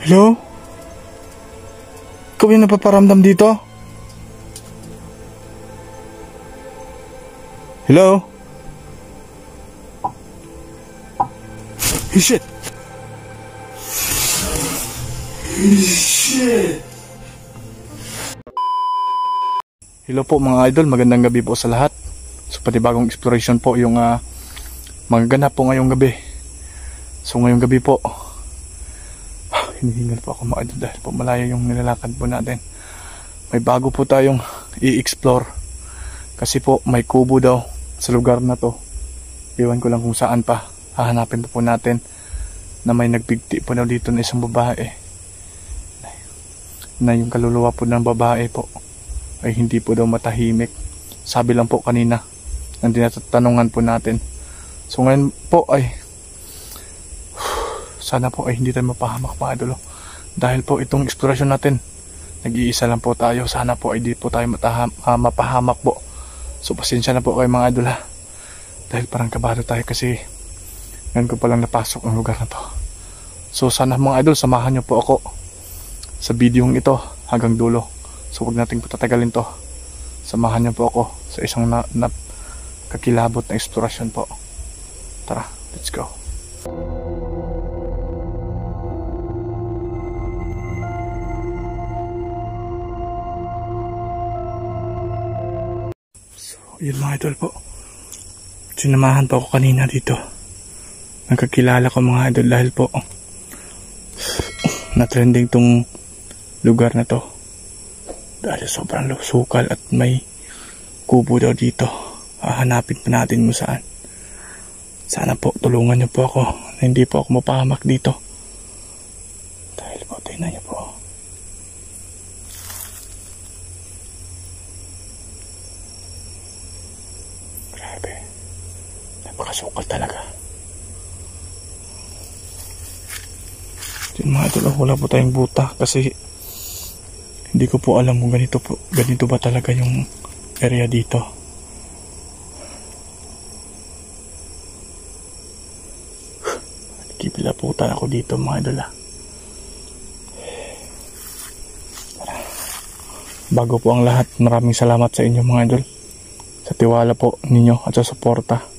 Hello? Ikaw yung napaparamdam dito? Hello? Shit! Shit! Hello po mga idol, magandang gabi po sa lahat. So panibagong exploration po yung magaganap po ngayong gabi. So ngayong gabi po, hinihingal po ako mga idol dahil po malayo yung nilalakad po natin. May bago po tayong i-explore kasi po may kubo daw sa lugar na to. Iwan ko lang kung saan pa. Hahanapin po natin na may nagbigti po daw dito na isang babae na yung kaluluwa po ng babae po ay hindi po daw matahimik. Sabi lang po kanina ng tinatanungan po natin. So ngayon po ay sana po ay hindi tayo mapahamak mga idol. Dahil po itong eksplorasyon natin, nag-iisa lang po tayo. Sana po ay di po tayo mapahamak po. So pasensya na po kayo mga idol ha. Dahil parang kabado tayo kasi ngayon ko palang napasok ang lugar na to. So sana mga idol, samahan nyo po ako sa videong ito hanggang dulo. So huwag natin patatagalin to. Samahan nyo po ako sa isang kakilabot na eksplorasyon po. Tara, let's go. Yun mga idol po, sinamahan po ako kanina dito. Nagkakilala ko mga idol dahil po na-trending tong lugar na to dahil sobrang sukal at may kubo daw dito. Hahanapin pa natin mo saan. Sana po tulungan niyo po ako na hindi po ako mapahamak dito dahil po tingnan niyo po. Napakasukal talaga. Yung mga idol, wala po tayong buta kasi hindi ko po alam kung ganito ba talaga yung area dito. Kipilaputan ako dito mga idol. Bago po ang lahat, maraming salamat sa inyo mga idol sa tiwala po ninyo at sa suporta.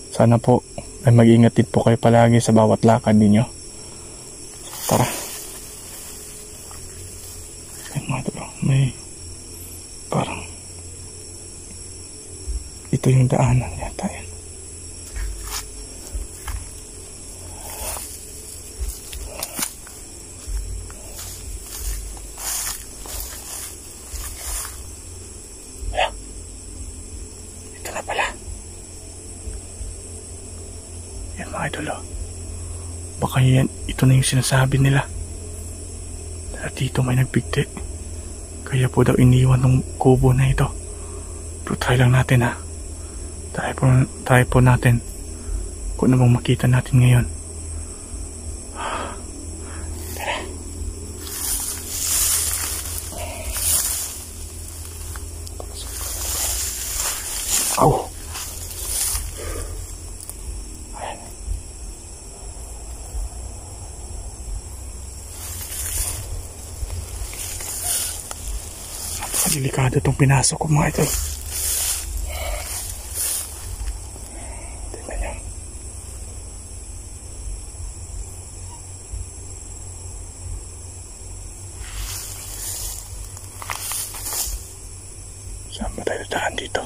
Sana po ay mag-ingat din po kayo palagi sa bawat lakad ninyo. Tara. Ay mga idol, may parang ito yung daanan yata yan. Ito na pala. Yan mga idol, baka yan, ito na yung sinasabi nila na dito may nagbigti, kaya po daw iniwan ng kubo na ito. Pero try lang natin ha. Try po natin kung ano bang makita natin ngayon. Tara. Oh. Delikado itong pinasok ko mga ito. Tignan nyo. Saan ba tayo daan dito?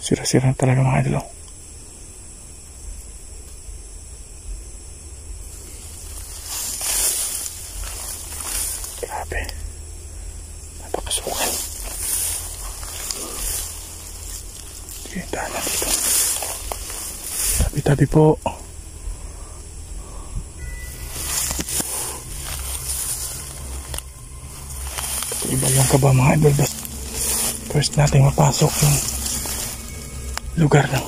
Sira-sira talaga mga idol. Grabe. Napakasukal. Yung daanan dito. Tabi-tabi po. Iba yung kaba mga idol. First natin mapasok yung lugar ng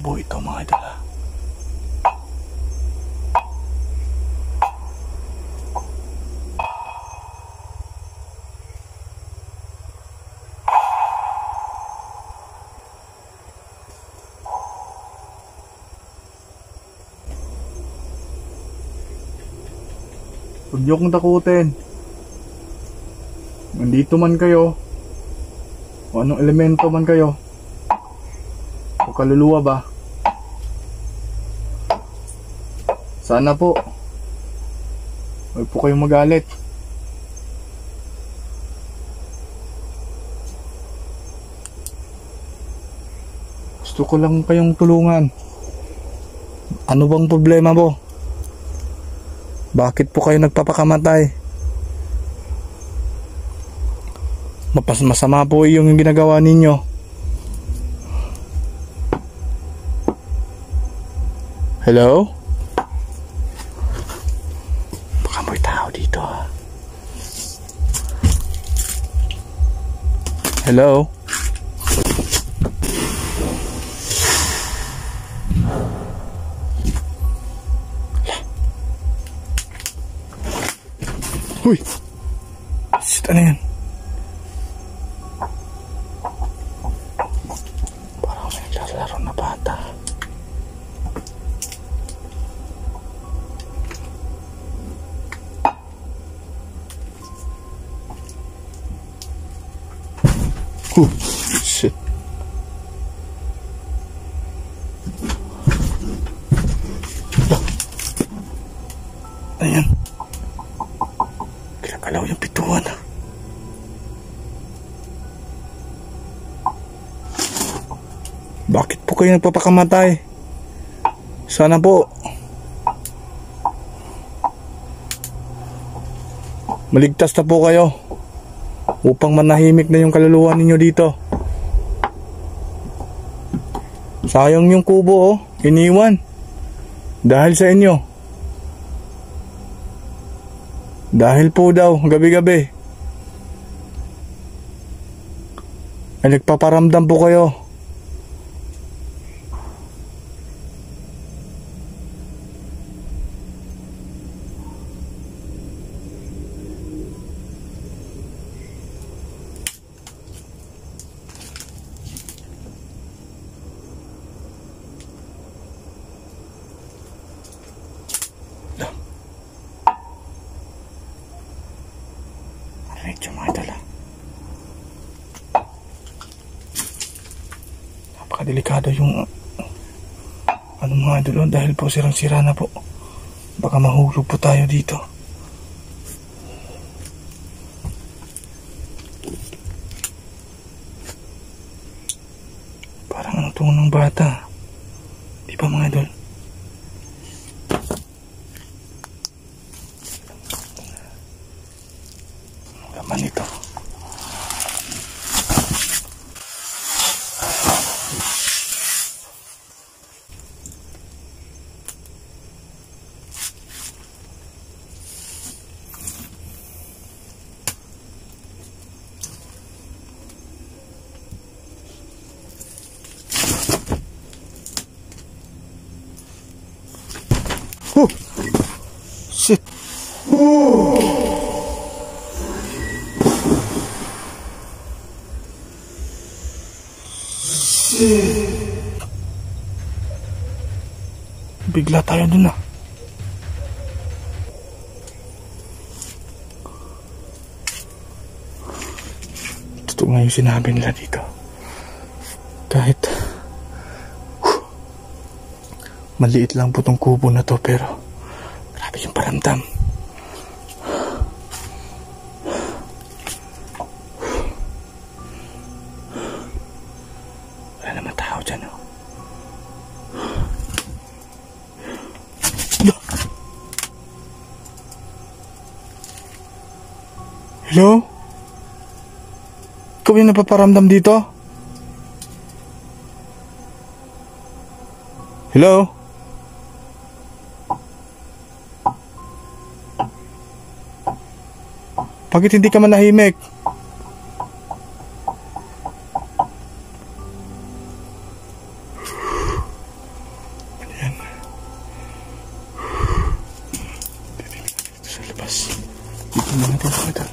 kubo ito mga idol ha. Huwag niyo kong takutin. Nandito man kayo, o anong elemento man kayo, o kaluluwa ba, sana po huwag po kayong magalit. Gusto ko lang kayong tulungan. Ano bang problema mo? Bakit po kayo nagpapakamatay? Masama po yung ginagawa ninyo. Hello? Baka may tao dito ha. Hello? Uy! Shit, ano yan? Parang may naglalaro na bata. Shit. Ayan. Kalaw yung pituan. Bakit po kayo nagpapakamatay? Sana po maligtas na po kayo upang manahimik na yung kaluluwa ninyo dito. Sayang yung kubo iniwan dahil sa inyo. Dahil po daw gabi-gabi ay nagpaparamdam po kayo. Medyo mga idol ha. Napakadelikado yung ano mga idol dahil po sirang-sira na po. Baka mahulog po tayo dito. Parang ang tungo ng bata. Di ba mga idol? Laman ito. Shit. Bigla tayo dun ah. Totoo nga yung sinabi nila dito. Kahit maliit lang po tong kubo na to, pero grabe yung paramdam. Wala naman tao dyan oh. Hello? Ikaw yung napaparamdam dito? Hello? Bakit hindi ka manahimik? labas. Dito na natin mga idol.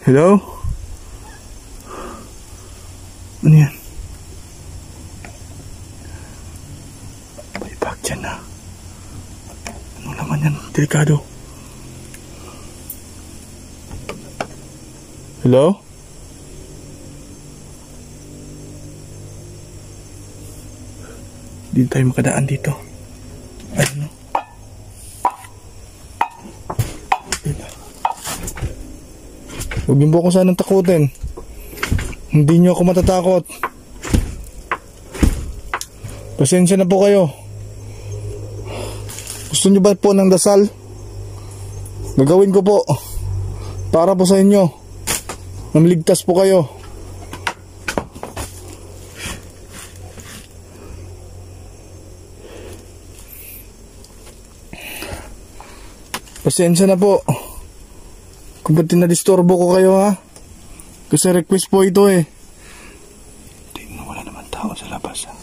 Hello? Ano yan? May bag dyan na. Anong laman yan? Delikado. Hello? Hindi tayo makadaan dito. Ano? Huwag niyo po ako sanang takutin. Hindi niyo ako matatakot. Pasensya na po kayo. Gusto niyo ba po ng dasal? Gagawin ko po. Para po sa inyo. Namligtas po kayo. Pasensya na po. Kung ba't na-disturbo ko kayo ha? Kasi request po ito eh. Tingnan, wala naman tao sa labas ha.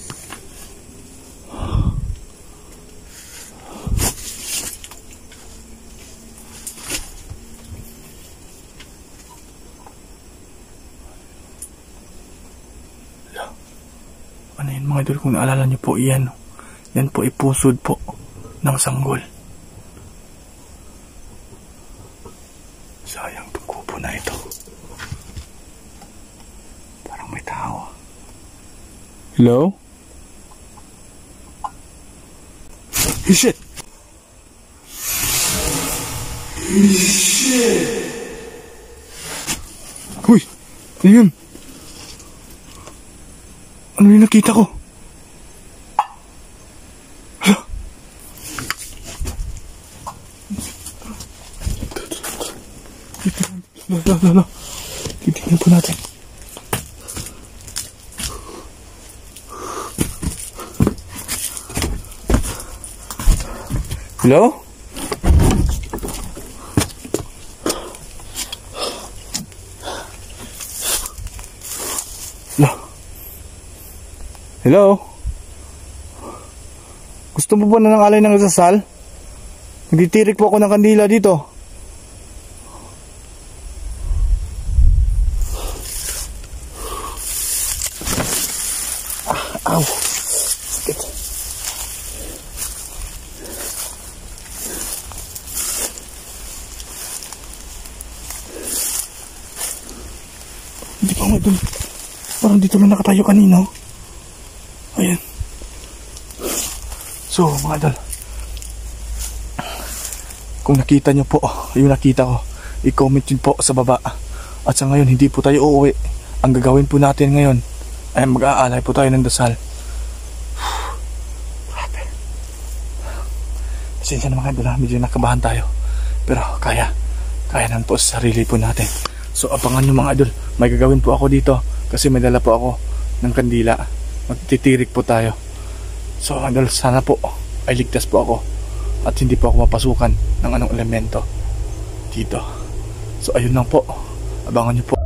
Ano yun mga idol, kung naalala nyo po yan. Yan po ipusod po ng sanggol. Sayang itong kubo na ito. Parang may tao. Hello? Shit! Shit! Uy! Ano yun? Ano yung nakita ko? Hala! Hala! Titignan po natin. Hello? Hello? Hello? Gusto mo ba na ng alay ng dasal? Nagtitirik po ako ng kandila dito. Ow! Sakit. Hindi pa nga dun. Parang dito lang nakatayo kanina. Ayan. So mga idol, kung nakita nyo po yung nakita ko, i-comment yun po sa baba. At sa ngayon hindi po tayo uuwi. Ang gagawin po natin ngayon ay mag-aalay po tayo ng dasal. Pasensya na mga idol, medyo nakabahan tayo, pero kaya naman po sa sarili po natin. So abangan nyo mga idol, may gagawin po ako dito kasi may dala po ako ng kandila. Magtitirik po tayo. So idol, sana po ay ligtas po ako at hindi po ako mapasukan ng anong elemento dito. So ayun lang po, abangan nyo po.